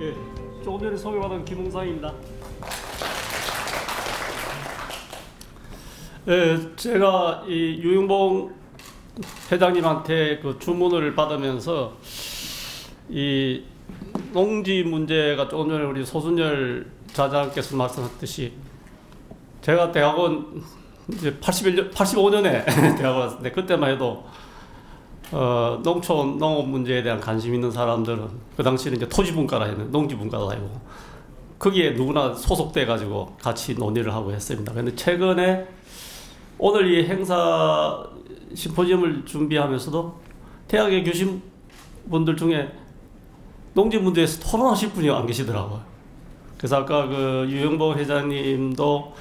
예, 조금 전에 소개받은 김웅상입니다. 예, 제가 이 유영봉 회장님한테 그 주문을 받으면서 이 농지 문제가 조금 전에 우리 소순열 자장께서 말씀하셨듯이 제가 대학원 이제 85년에 대학원 왔는데 그때만 해도 농촌 농업 문제에 대한 관심 있는 사람들은 그 당시에는 이제 토지분과라 했는데 농지분과도 아니고 거기에 누구나 소속돼 가지고 같이 논의를 하고 했습니다. 그런데 최근에 오늘 이 행사 심포지엄을 준비하면서도 대학에 교신 분들 중에 농지 문제에서 토론하실 분이 안 계시더라고요. 그래서 아까 그 유영봉 회장님도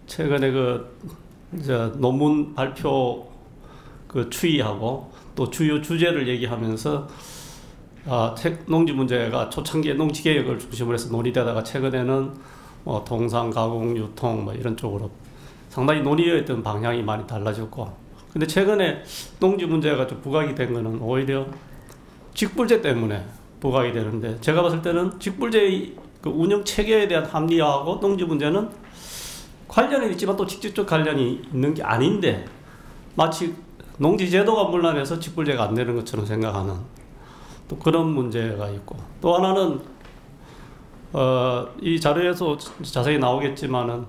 최근에 그 이제 논문 발표 그 추이하고 또 주요 주제를 얘기하면서 농지 문제가 초창기에 농지 개혁을 중심으로 해서 논의되다가 최근에는 뭐 동상 가공 유통 뭐 이런 쪽으로 상당히 논의했던 방향이 많이 달라졌고, 근데 최근에 농지 문제가 좀 부각이 된 거는 오히려 직불제 때문에 부각이 되는데, 제가 봤을 때는 직불제의 그 운영 체계에 대한 합리화하고 농지 문제는 관련이 있지만 또 직접적 관련이 있는 게 아닌데 마치 농지 제도가 문란해서 직불제가 안 되는 것처럼 생각하는 또 그런 문제가 있고, 또 하나는 이 자료에서 자세히 나오겠지만은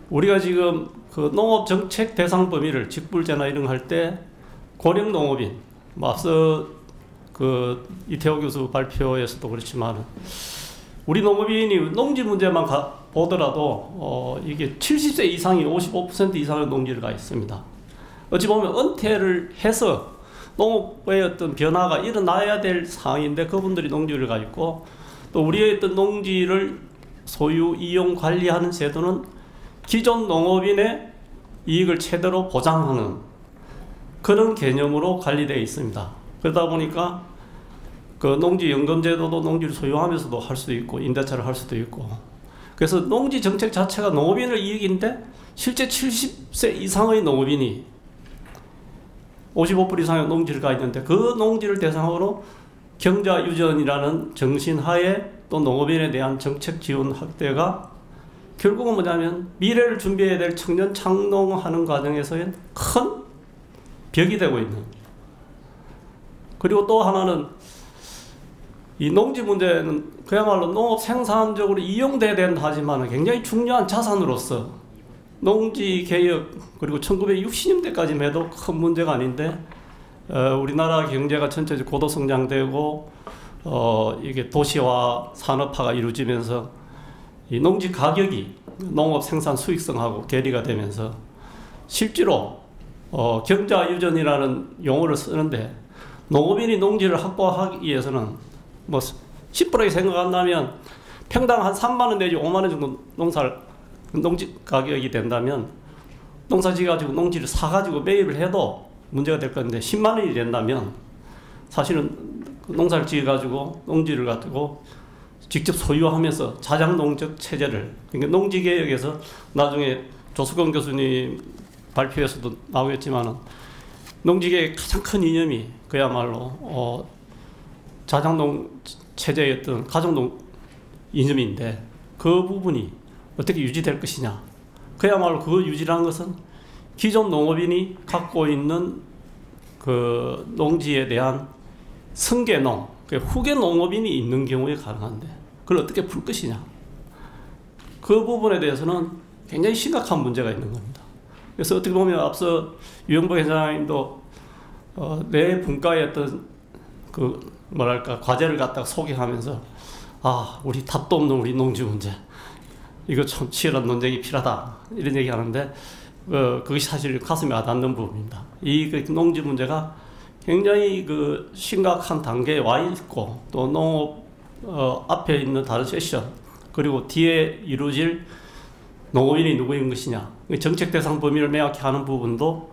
우리가 지금 그 농업 정책 대상 범위를 직불제나 이런 거 할 때 고령 농업인, 뭐 앞서 그 이태호 교수 발표에서도 그렇지만 우리 농업인이 농지 문제만 보더라도 이게 70세 이상이 55% 이상의 농지를 가 있습니다. 어찌 보면 은퇴를 해서 농업의 어떤 변화가 일어나야 될 상황인데 그분들이 농지를 가 있고, 또 우리의 어떤 농지를 소유, 이용, 관리하는 제도는 기존 농업인의 이익을 최대로 보장하는 그런 개념으로 관리되어 있습니다. 그러다 보니까 그 농지연금제도도 농지를 소유하면서도 할 수도 있고 임대차를 할 수도 있고, 그래서 농지 정책 자체가 농업인의 이익인데 실제 70세 이상의 농업인이 55% 이상의 농지를 가 있는데 그 농지를 대상으로 경자 유전이라는 정신하에 또 농업인에 대한 정책 지원 확대가 결국은 뭐냐면 미래를 준비해야 될 청년 창농하는 과정에서의 큰 벽이 되고 있는. 그리고 또 하나는 이 농지 문제는 그야말로 농업 생산적으로 이용돼야 된다 하지만 굉장히 중요한 자산으로서 농지 개혁 그리고 1960년대까지만 해도 큰 문제가 아닌데 우리나라 경제가 전체적으로 고도 성장되고 이게 도시화 산업화가 이루어지면서 이 농지 가격이 농업 생산 수익성하고 괴리가 되면서 실제로 경자 유전이라는 용어를 쓰는데 농업인이 농지를 확보하기 위해서는 뭐 10%에 생각한다면 평당 한 3만 원 내지 5만 원 정도 농지 가격이 된다면 농사 지어가지고 농지를 사가지고 매입을 해도 문제가 될 건데 10만 원이 된다면 사실은 농사를 지어가지고 농지를 가지고 직접 소유하면서 자장농적 체제를, 그러니까 농지개혁에서 나중에 조수건 교수님 발표에서도 나오겠지만은 농지개혁의 가장 큰 이념이 그야말로 자장농 체제의 어떤 가정농 이념인데 그 부분이 어떻게 유지될 것이냐. 그야말로 그 유지라는 것은 기존 농업인이 갖고 있는 그 농지에 대한 승계농, 후계 농업인이 있는 경우에 가능한데 그걸 어떻게 풀 것이냐. 그 부분에 대해서는 굉장히 심각한 문제가 있는 겁니다. 그래서 어떻게 보면 앞서 유영봉 회장님도 내 분과의 어떤 그 뭐랄까 과제를 갖다가 소개하면서 우리 답도 없는 우리 농지 문제 이거 참 치열한 논쟁이 필요하다 이런 얘기 하는데 그것이 사실 가슴에 와닿는 부분입니다. 이 농지 문제가 굉장히 그 심각한 단계에 와 있고 또 농업 앞에 있는 다른 세션 그리고 뒤에 이루어질 농업인이 누구인 것이냐 정책 대상 범위를 명확히 하는 부분도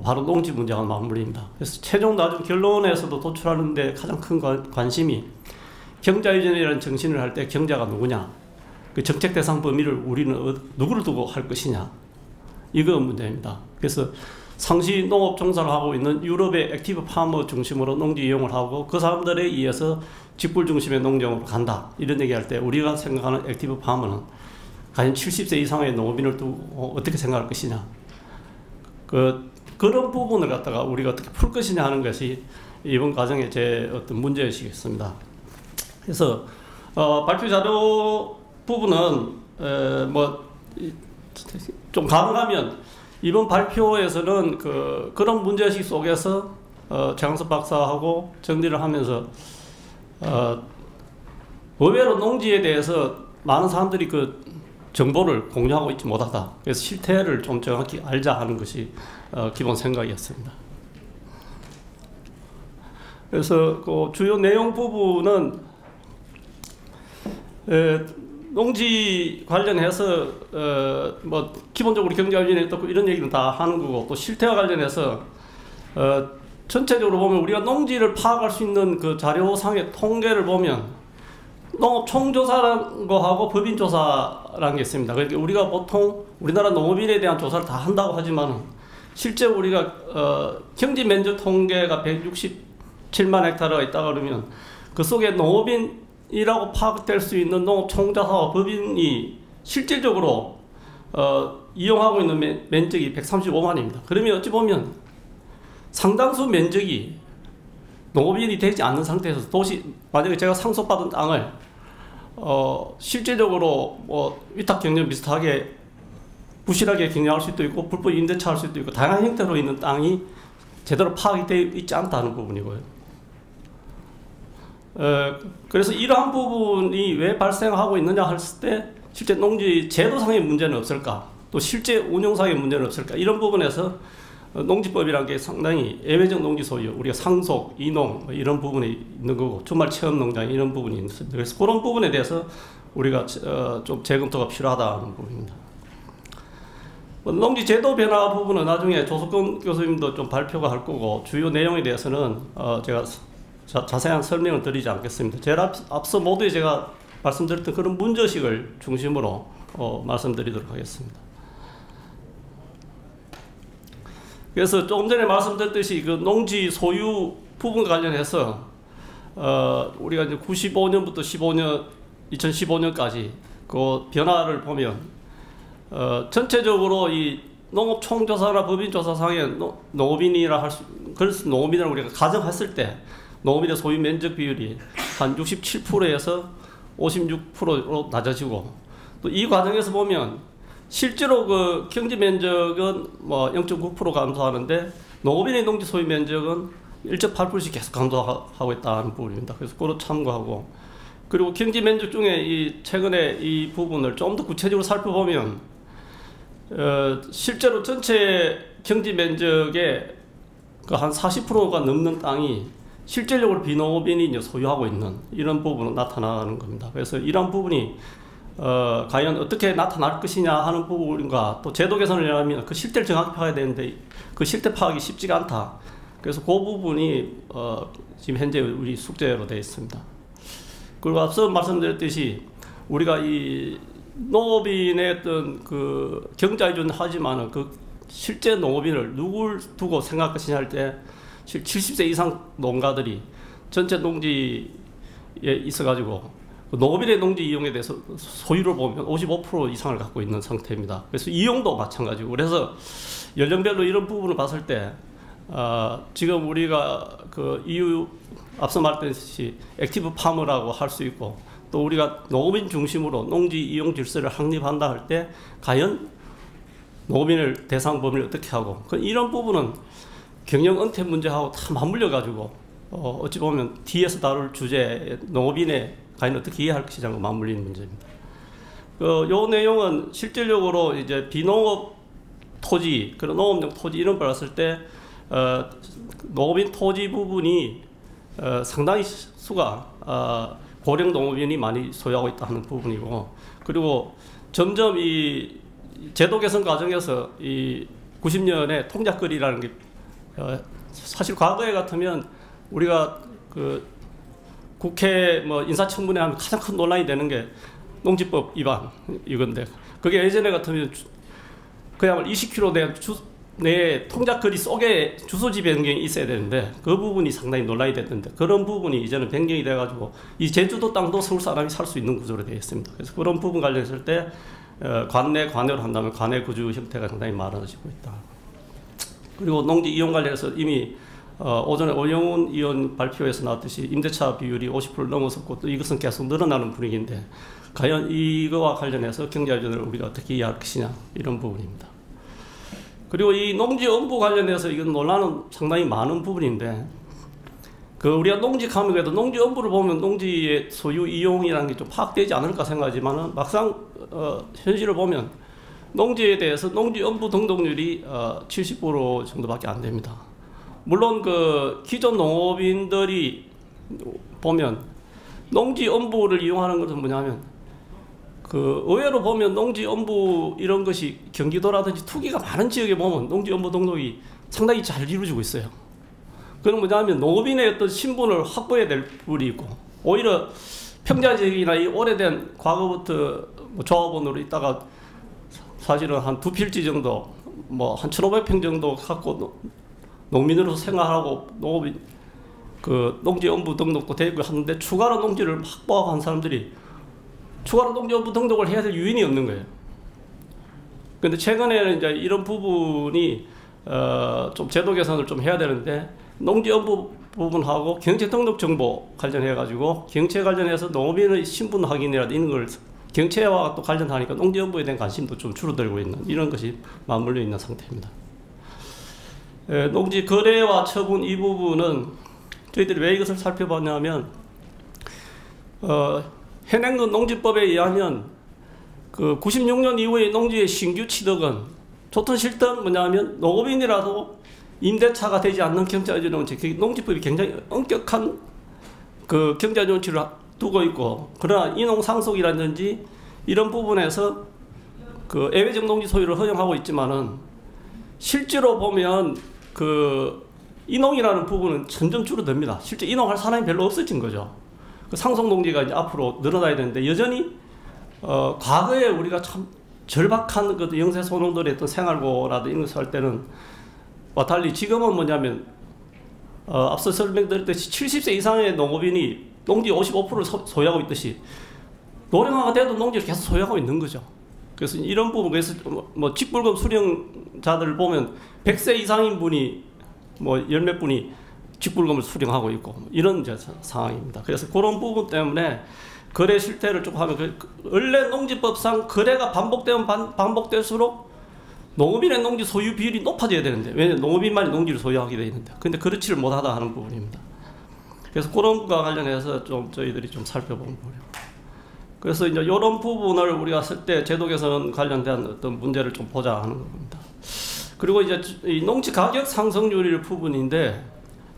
바로 농지 문제가 맞물립니다. 그래서 최종 나중 결론에서도 도출하는 데 가장 큰 관심이 경자유전이라는 정신을 할 때 경자가 누구냐, 그 정책 대상 범위를 우리는 누구를 두고 할 것이냐, 이거 문제입니다. 그래서 상시 농업 종사를 하고 있는 유럽의 액티브 파머 중심으로 농지 이용을 하고 그 사람들에 의해서 직불 중심의 농정으로 간다. 이런 얘기할 때 우리가 생각하는 액티브 파머는 과연 70세 이상의 농업인을 두고 어떻게 생각할 것이냐. 그런 부분을 갖다가 우리가 어떻게 풀 것이냐 하는 것이 이번 과정의 제 어떤 문제의식이었습니다. 그래서 발표 자료 부분은 좀 가능하면 이번 발표에서는 그런 문제의식 속에서 최강섭 박사하고 정리를 하면서 의외로 농지에 대해서 많은 사람들이 정보를 공유하고 있지 못하다. 그래서 실태를 좀 정확히 알자 하는 것이 기본 생각이었습니다. 그래서 그 주요 내용 부분은 농지 관련해서 기본적으로 경제 관련해 있고 이런 얘기는 다 하는 거고, 또 실태와 관련해서 전체적으로 보면 우리가 농지를 파악할 수 있는 그 자료상의 통계를 보면 농업 총조사라는 거하고 법인조사라는 게 있습니다. 그러니까 우리가 보통 우리나라 농업인에 대한 조사를 다 한다고 하지만 실제 우리가 경지 면적 통계가 167만 헥타르가 있다 그러면 그 속에 농업인이라고 파악될 수 있는 농업 총조사와 법인이 실질적으로 이용하고 있는 면적이 135만입니다. 그러면 어찌 보면 상당수 면적이 농업인이 되지 않는 상태에서 만약에 제가 상속받은 땅을 실제적으로 위탁 경영 비슷하게 부실하게 경영할 수도 있고 불법 임대차 할 수도 있고 다양한 형태로 있는 땅이 제대로 파악이 되어 있지 않다는 부분이고요. 그래서 이러한 부분이 왜 발생하고 있느냐 했을 때 실제 농지 제도상의 문제는 없을까, 또 실제 운용상의 문제는 없을까, 이런 부분에서 농지법이라는 게 상당히 예외적 농지 소유, 우리가 상속, 이농 이런 부분이 있는 거고 주말 체험 농장 이런 부분이 있습니다. 그래서 그런 부분에 대해서 우리가 좀 재검토가 필요하다는 부분입니다. 농지 제도 변화 부분은 나중에 조석근 교수님도 좀 발표가 할 거고 주요 내용에 대해서는 제가 자세한 설명을 드리지 않겠습니다. 제일 앞서 모두에 제가 말씀드렸던 그런 문제의식을 중심으로 말씀드리도록 하겠습니다. 그래서 조금 전에 말씀드렸듯이 그 농지 소유 부분과 관련해서 우리가 이제 95년부터 2015년까지 그 변화를 보면 전체적으로 이 농업 총조사나 법인조사상의 농업인이라 그래서 농업인을 우리가 가정했을 때 농업인의 소유 면적 비율이 한 67%에서 56%로 낮아지고, 또 이 과정에서 보면 실제로 그 경지 면적은 0.9% 감소하는데 농업인의 농지 소유 면적은 1.8%씩 계속 감소하고 있다는 부분입니다. 그래서 그걸 참고하고, 그리고 경지 면적 중에 최근에 이 부분을 좀 더 구체적으로 살펴보면 실제로 전체 경지 면적의 한 40%가 넘는 땅이 실질적으로 비농업인이 이제 소유하고 있는 이런 부분은 나타나는 겁니다. 그래서 이런 부분이 과연 어떻게 나타날 것이냐 하는 부분과 또 제도 개선을 하려면 그 실태를 정확히 파악해야 되는데 그 실태 파악이 쉽지가 않다. 그래서 그 부분이 지금 현재 우리 숙제로 되어 있습니다. 그리고 앞서 말씀드렸듯이 우리가 이 농업인의 어떤 그 경자 위주는 하지만은 그 실제 농업인을 누굴 두고 생각할 것이냐 할 때 70세 이상 농가들이 전체 농지에 있어가지고 농업인의 농지 이용에 대해서 소유를 보면 55% 이상을 갖고 있는 상태입니다. 그래서 이용도 마찬가지고, 그래서 연령별로 이런 부분을 봤을 때 지금 우리가 그 EU 앞서 말했듯이 액티브 파머라고 할 수 있고, 또 우리가 농업인 중심으로 농지 이용 질서를 확립한다 할 때 과연 농업인을 대상 범위를 어떻게 하고, 이런 부분은 경영 은퇴 문제하고 다 맞물려 가지고 어찌 보면 뒤에서 다룰 주제 농업인의 과연 어떻게 이해할 것이냐고 맞물리는 문제입니다. 요 내용은 실질적으로 이제 비농업 토지, 그런 농업용 토지 이런 걸 봤을 때 농업인 토지 부분이 상당히 수가 고령 농업인이 많이 소유하고 있다는 부분이고, 그리고 점점 이 제도 개선 과정에서 이 90년에 통작거리라는 게 사실 과거에 같으면 우리가 그 국회 인사청문회 하면 가장 큰 논란이 되는 게 농지법 위반 이건데, 그게 예전에 같으면 그야말로 20km 된 내 통작거리 속에 주소지 변경이 있어야 되는데 그 부분이 상당히 논란이 됐는데 그런 부분이 이제는 변경이 돼가지고 이 제주도 땅도 서울 사람이 살 수 있는 구조로 되어 있습니다. 그래서 그런 부분 관련했을 때 관내로 한다면 관내 구주 형태가 상당히 많아지고 있다. 그리고 농지 이용 관련해서 이미 오전에 오영훈 의원 발표에서 나왔듯이 임대차 비율이 50% 넘어섰고 또 이것은 계속 늘어나는 분위기인데 과연 이거와 관련해서 경제발전을 우리가 어떻게 이해할 것이냐 이런 부분입니다. 그리고 이 농지엄부 관련해서 이건 논란은 상당히 많은 부분인데 우리가 농지가면 그래도 농지엄부를 보면 농지의 소유 이용이라는 게 좀 파악되지 않을까 생각하지만 막상 현실을 보면 농지에 대해서 농지엄부 등록률이 70% 정도밖에 안 됩니다. 물론 기존 농업인들이 보면 농지엄부를 이용하는 것은 뭐냐면 의외로 보면 농지엄부 이런 것이 경기도라든지 투기가 많은 지역에 보면 농지엄부 등록이 상당히 잘 이루어지고 있어요. 그건 뭐냐면 농업인의 어떤 신분을 확보해야 될 부분이 있고 오히려 평자 지역이나 이 오래된 과거부터 조합원으로 있다가 사실은 한 2필지 정도 한 1,500평 정도 갖고 농민으로서 생활하고 농업인 농지엄부 등록도 되고 하는데 추가로 농지를 확보하고 한 사람들이 추가로 농지엄부 등록을 해야 될 유인이 없는 거예요. 그런데 최근에는 이제 이런 부분이 좀 제도 개선을 좀 해야 되는데 농지엄부 부분하고 경채 등록 정보 관련해 가지고 경채 관련해서 농업인의 신분 확인이라든지 이런 걸 경채와 또 관련하니까 농지엄부에 대한 관심도 좀 줄어들고 있는 이런 것이 맞물려 있는 상태입니다. 농지 거래와 처분 이 부분은 저희들이 왜 이것을 살펴봤냐면 현행의 농지법에 의하면 96년 이후에 농지의 신규 취득은 좋든 싫든 뭐냐면 농업인이라도 임대차가 되지 않는 경제자유정치, 농지법이 굉장히 엄격한 경제자유정치를 두고 있고 그러나 인농상속이라든지 이런 부분에서 예외적 농지 소유를 허용하고 있지만은 실제로 보면 인농이라는 부분은 점점 줄어듭니다. 실제 인농할 사람이 별로 없어진 거죠. 상속농지가 이제 앞으로 늘어나야 되는데 여전히 과거에 우리가 참 절박한 영세소농들의 어떤 생활고라도 이런 것을 할 때는 달리 지금은 뭐냐면 앞서 설명드렸듯이 70세 이상의 농업인이 농지 55%를 소유하고 있듯이 노령화가 돼도 농지를 계속 소유하고 있는 거죠. 그래서 이런 부분, 그래서 직불금 수령자들을 보면 100세 이상인 분이 열 몇 분이 직불금을 수령하고 있고 이런 이제 상황입니다. 그래서 그런 부분 때문에 거래 실태를 좀 하면 원래 농지법상 거래가 반복되면 반복될수록 농업인의 농지 소유 비율이 높아져야 되는데 왜냐하면 농업인만이 농지를 소유하게 되어 있는데 근데 그렇지를 못하다 하는 부분입니다. 그래서 그런 것과 관련해서 좀 저희들이 좀 살펴본 부분입니다. 그래서 이제 이런 부분을 우리가 쓸 때 제도 개선 관련된 어떤 문제를 좀 보자 하는 겁니다. 그리고 이제 이 농지 가격 상승률 부분인데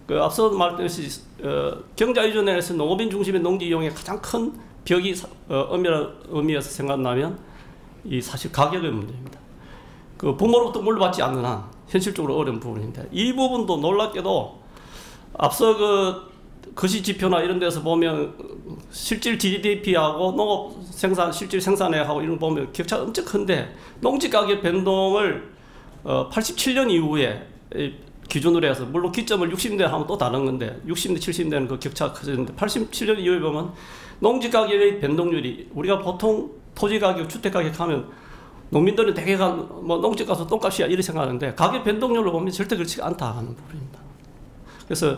앞서 말했듯이 경자유전에서 농업인 중심의 농지 이용의 가장 큰 벽이 엄밀한 의미에서 생각나면 이 사실 가격의 문제입니다. 부모로부터 물려받지 않는 한 현실적으로 어려운 부분인데 이 부분도 놀랍게도 앞서 거시지표나 이런 데서 보면 실질 GDP하고 농업 생산, 실질 생산액하고 이런 거 보면 격차가 엄청 큰데 농지 가격 변동을 87년 이후에 기준으로 해서 물론 기점을 60대 하면 또 다른 건데 60대, 70대는 그 격차가 커졌는데 87년 이후에 보면 농지 가격의 변동률이 우리가 보통 토지 가격, 주택 가격 하면 농민들은 대개가 농지 가서 똥값이야 이렇게 생각하는데 가격 변동률로 보면 절대 그렇지 않다 하는 부분입니다. 그래서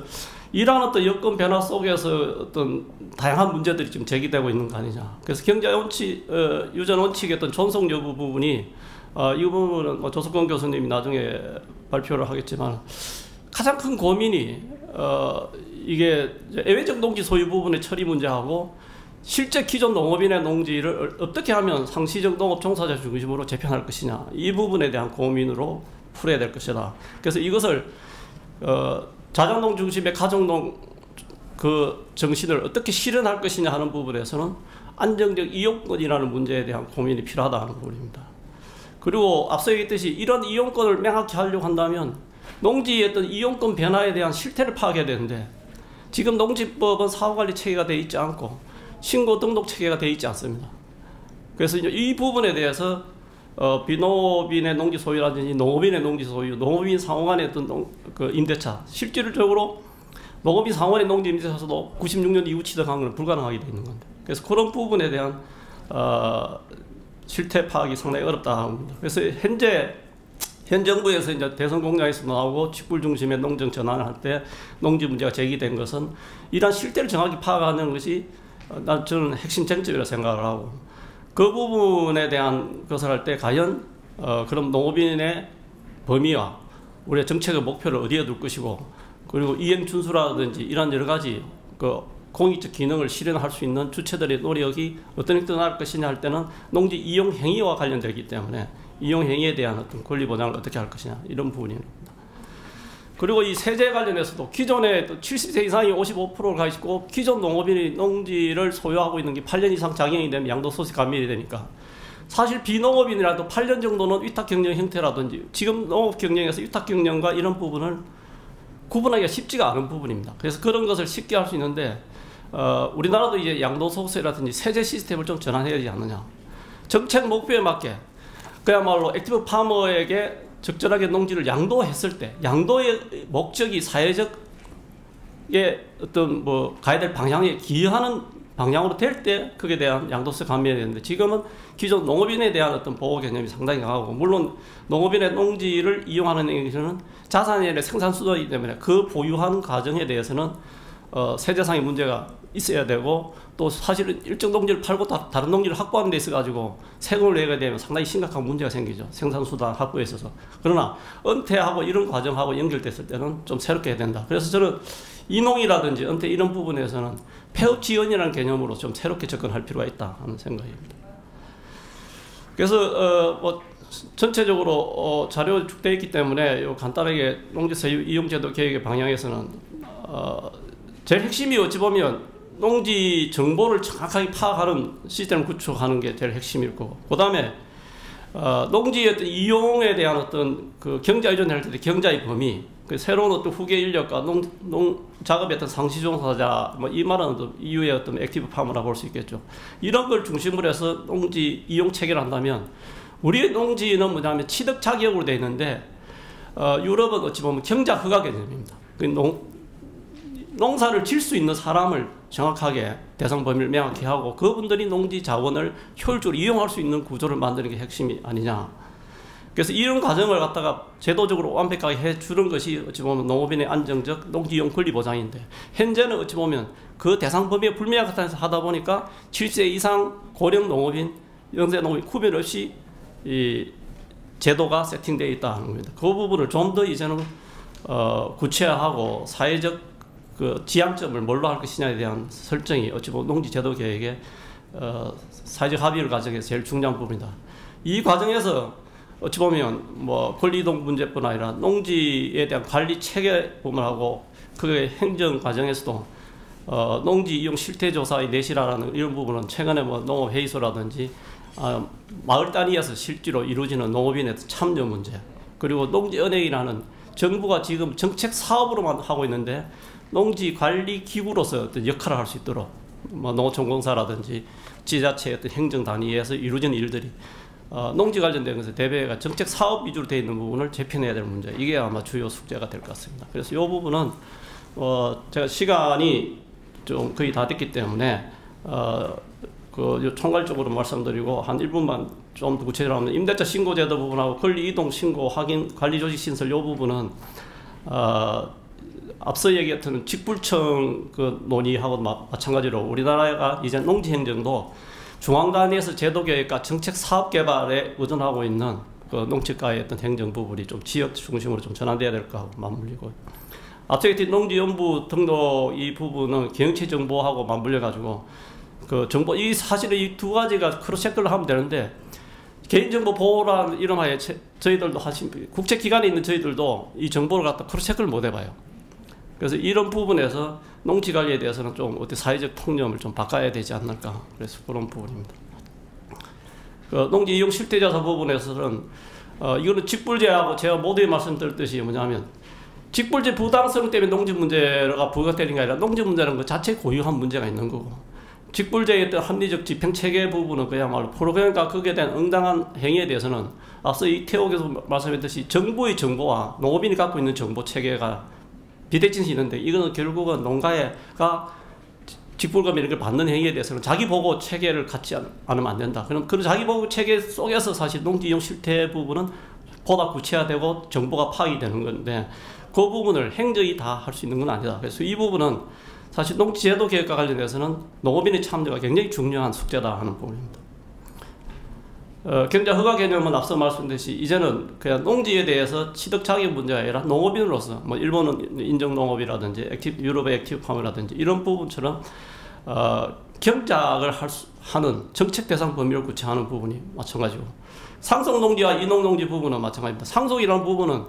이러한 어떤 여건 변화 속에서 어떤 다양한 문제들이 지금 제기되고 있는 거 아니냐. 그래서 경제 원칙, 유전 원칙의 어떤 존속 여부 부분이 이 부분은 조석권 교수님이 나중에 발표를 하겠지만 가장 큰 고민이 이게 예외적 농지 소유 부분의 처리 문제하고 실제 기존 농업인의 농지를 어떻게 하면 상시적 농업 종사자 중심으로 재편할 것이냐 이 부분에 대한 고민으로 풀어야 될 것이다. 그래서 이것을 자장농 중심의 가정농 정신을 어떻게 실현할 것이냐 하는 부분에서는 안정적 이용권이라는 문제에 대한 고민이 필요하다 하는 부분입니다. 그리고 앞서 얘기했듯이 이런 이용권을 명확히 하려고 한다면 농지의 어떤 이용권 변화에 대한 실태를 파악해야 되는데 지금 농지법은 사후관리 체계가 되어 있지 않고 신고 등록 체계가 되어 있지 않습니다. 그래서 이제 이 부분에 대해서 비농업인의 농지 소유라든지 농업인의 농지 소유, 농업인 상호 간의 어떤 그 임대차, 실질적으로 농업인 상호간의 농지 임대차에서도 96년 이후 취득한 건 불가능하게 되어 있는 건데, 그래서 그런 부분에 대한 실태 파악이 상당히 어렵다 합니다. 그래서 현 정부에서 이제 대선 공약에서 나오고 직불 중심의 농정 전환을 할 때 농지 문제가 제기된 것은 이러한 실태를 정확히 파악하는 것이 저는 핵심 쟁점이라고 생각을 하고, 그 부분에 대한 것을 할 때 과연 그럼 농업인의 범위와 우리의 정책의 목표를 어디에 둘 것이고, 그리고 이행 준수라든지 이런 여러 가지 그 공익적 기능을 실현할 수 있는 주체들의 노력이 어떤 형태로 나올 것이냐 할 때는 농지 이용 행위와 관련되기 때문에 이용 행위에 대한 어떤 권리 보장을 어떻게 할 것이냐, 이런 부분입니다. 그리고 이 세제 관련해서도 기존에 70세 이상이 55%를 가지고 기존 농업인이 농지를 소유하고 있는 게 8년 이상 작용이 되면 양도소득 감면이 되니까, 사실 비농업인이라도 8년 정도는 위탁경영 형태라든지 지금 농업경영에서 위탁경영과 이런 부분을 구분하기가 쉽지가 않은 부분입니다. 그래서 그런 것을 쉽게 할 수 있는데 우리나라도 이제 양도소득세라든지 세제 시스템을 좀 전환해야 되지 않느냐. 정책 목표에 맞게 그야말로 액티브 파머에게 적절하게 농지를 양도했을 때, 양도의 목적이 사회적의 어떤 뭐 가야 될 방향에 기여하는 방향으로 될 때 그에 대한 양도세 감면이 되는데, 지금은 기존 농업인에 대한 어떤 보호 개념이 상당히 강하고, 물론 농업인의 농지를 이용하는 데에서는 자산의 생산 수단이기 때문에 그 보유한 과정에 대해서는 세제상의 문제가 있어야 되고, 또 사실은 일정 농지를 팔고 다른 농지를 확보하는 데 있어가지고 세금을 내게 되면 상당히 심각한 문제가 생기죠. 생산수단 확보에 있어서. 그러나 은퇴하고 이런 과정하고 연결됐을 때는 좀 새롭게 해야 된다. 그래서 저는 이농이라든지 은퇴 이런 부분에서는 폐업 지원이라는 개념으로 좀 새롭게 접근할 필요가 있다 하는 생각입니다. 그래서 뭐 전체적으로 자료가 축되어 있기 때문에 간단하게 농지소유 이용제도 계획의 방향에서는 제일 핵심이 어찌 보면 농지 정보를 정확하게 파악하는 시스템을 구축하는 게 제일 핵심일 거고, 그 다음에 농지의 어떤 이용에 대한 어떤 그 경자 이전을 할 때 경자의 범위, 그 새로운 어떤 후계 인력과 작업의 어떤 상시 종사자, 뭐 이 말은 어떤 이후의 어떤 액티브 파머라고 볼 수 있겠죠. 이런 걸 중심으로 해서 농지 이용 체계를 한다면, 우리의 농지는 뭐냐면 취득 자격으로 되어 있는데 유럽은 어찌 보면 경자 허가 개념입니다. 농사를 질 수 있는 사람을 정확하게 대상 범위를 명확히 하고 그분들이 농지 자원을 효율적으로 이용할 수 있는 구조를 만드는 게 핵심이 아니냐. 그래서 이런 과정을 갖다가 제도적으로 완벽하게 해주는 것이 어찌 보면 농업인의 안정적 농지 이용 권리 보장인데, 현재는 어찌 보면 그 대상 범위에 불명확해서 하다 보니까 70세 이상 고령 농업인, 연세 농업인 구별 없이 이 제도가 세팅되어 있다는 겁니다. 그 부분을 좀 더 이제는 구체화하고 사회적 그 지향점을 뭘로 할 것이냐에 대한 설정이 어찌 보면 농지 제도 계획의 사회적 합의를 가정해서 제일 중요한 부분이다. 이 과정에서 어찌 보면 뭐 권리이동 문제뿐 아니라 농지에 대한 관리 체계 부분하고 그 행정 과정에서도 농지 이용 실태 조사의 내실화라는 이런 부분은 최근에 뭐 농업회의소라든지 마을 단위에서 실제로 이루어지는 농업인의 참여 문제, 그리고 농지은행이라는 정부가 지금 정책 사업으로만 하고 있는데 농지 관리 기구로서 어떤 역할을 할 수 있도록 뭐 농어촌공사라든지 지자체의 어떤 행정 단위에서 이루어지는 일들이 농지 관련된 것에 대비가 정책 사업 위주로 되어 있는 부분을 재편해야 될 문제, 이게 아마 주요 숙제가 될 것 같습니다. 그래서 이 부분은 제가 시간이 좀 거의 다 됐기 때문에 그 총괄적으로 말씀드리고 한 1분만 좀 더 구체적으로 하면, 임대차 신고제도 부분하고 권리 이동 신고 확인 관리 조직 신설 이 부분은 앞서 얘기했던 직불청 그 논의하고 마찬가지로 우리나라가 이제 농지행정도 중앙 단위에서 제도 계획과 정책 사업 개발에 의존하고 있는 그 농축가의 어떤 행정 부분이 좀 지역 중심으로 좀 전환돼야 될 거 하고 맞물리고, 앞서 얘기했던 농지연부 등록 이 부분은 경영체 정보하고 맞물려 가지고 그 정보, 이 사실은 이 두 가지가 크로스체크를 하면 되는데, 개인정보 보호라는 이름하에 저희들도 국제기관에 있는 저희들도 이 정보를 갖다 크로스체크를 못 해봐요. 그래서 이런 부분에서 농지관리에 대해서는 좀 어떻게 사회적 통념을 좀 바꿔야 되지 않을까, 그래서 그런 부분입니다. 그 농지 이용 실태조사 부분에서는 이거는 직불제하고 제가 모두에 말씀드렸듯이 뭐냐면, 직불제 부당성 때문에 농지 문제가 부각되는 게 아니라 농지 문제는 그 자체 고유한 문제가 있는 거고, 직불제의 어떤 합리적 집행 체계 부분은 그야말로 그러니까 거기에 대한 응당한 행위에 대해서는 앞서 이태옥에서 말씀했듯이 정부의 정보와 농업인이 갖고 있는 정보 체계가 비대칭이 있는데 이거는 결국은 농가가 직불금 이런 걸 받는 행위에 대해서는 자기 보고 체계를 갖지 않으면 안 된다. 그럼 그 자기 보고 체계 속에서 사실 농지 이용 실태 부분은 보다 구체화되고 정보가 파악이 되는 건데 그 부분을 행정이 다 할 수 있는 건 아니다. 그래서 이 부분은 사실 농지제도 개혁과 관련해서는 농업인의 참여가 굉장히 중요한 숙제다 하는 부분입니다. 경자 허가 개념은 앞서 말씀드렸듯이 이제는 그냥 농지에 대해서 취득 자격 문제가 아니라 농업인으로서 뭐 일본은 인정 농업이라든지 유럽의 액티브 파머라든지 이런 부분처럼 경작을 하는 정책 대상 범위를 구체화하는 부분이 마찬가지고 상속 농지와 이농 농지 부분은 마찬가지입니다. 상속이라는 부분은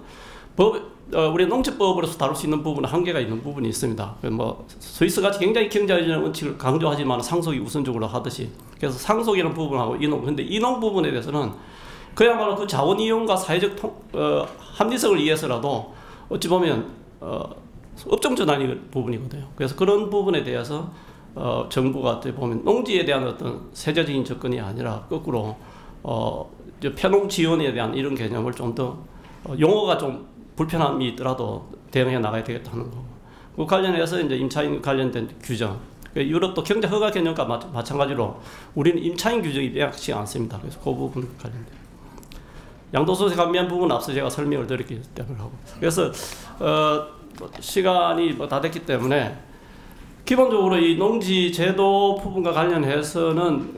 우리 농지법으로서 다룰 수 있는 부분은 한계가 있는 부분이 있습니다. 뭐 스위스같이 굉장히 경제적인 원칙을 강조하지만 상속이 우선적으로 하듯이 그래서 상속이라는 부분하고 이농 근데 이농 부분에 대해서는 그야말로 그 자원 이용과 사회적 합리성을 위해서라도 어찌 보면 업종 전환이 부분이거든요. 그래서 그런 부분에 대해서 정부가 어떻게 보면 농지에 대한 어떤 세제적인 접근이 아니라 거꾸로 폐농 지원에 대한 이런 개념을 좀 더 용어가 좀 불편함이 있더라도 대응해 나가야 되겠다는 거고. 그 관련해서 이제 임차인 관련된 규정. 유럽도 경제 허가 개념과 마찬가지로 우리는 임차인 규정이 명확치 않습니다. 그래서 그 부분 관련된. 양도소득세 감면 부분은 앞서 제가 설명을 드렸기 때문에 하고. 그래서 시간이 다 됐기 때문에 기본적으로 이 농지 제도 부분과 관련해서는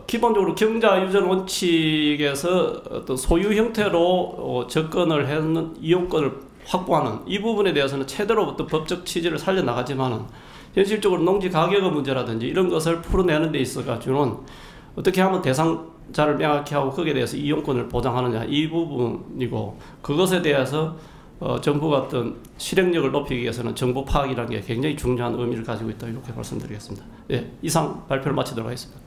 기본적으로 경자 유전 원칙에서 어떤 소유 형태로 접근을 했는 이용권을 확보하는 이 부분에 대해서는 최대로 어떤 법적 취지를 살려나가지만은 현실적으로 농지 가격의 문제라든지 이런 것을 풀어내는 데 있어 가지고는 어떻게 하면 대상자를 명확히 하고 거기에 대해서 이용권을 보장하느냐 이 부분이고 그것에 대해서 정부가 어떤 실행력을 높이기 위해서는 정보 파악이라는 게 굉장히 중요한 의미를 가지고 있다 이렇게 말씀드리겠습니다. 예, 이상 발표를 마치도록 하겠습니다.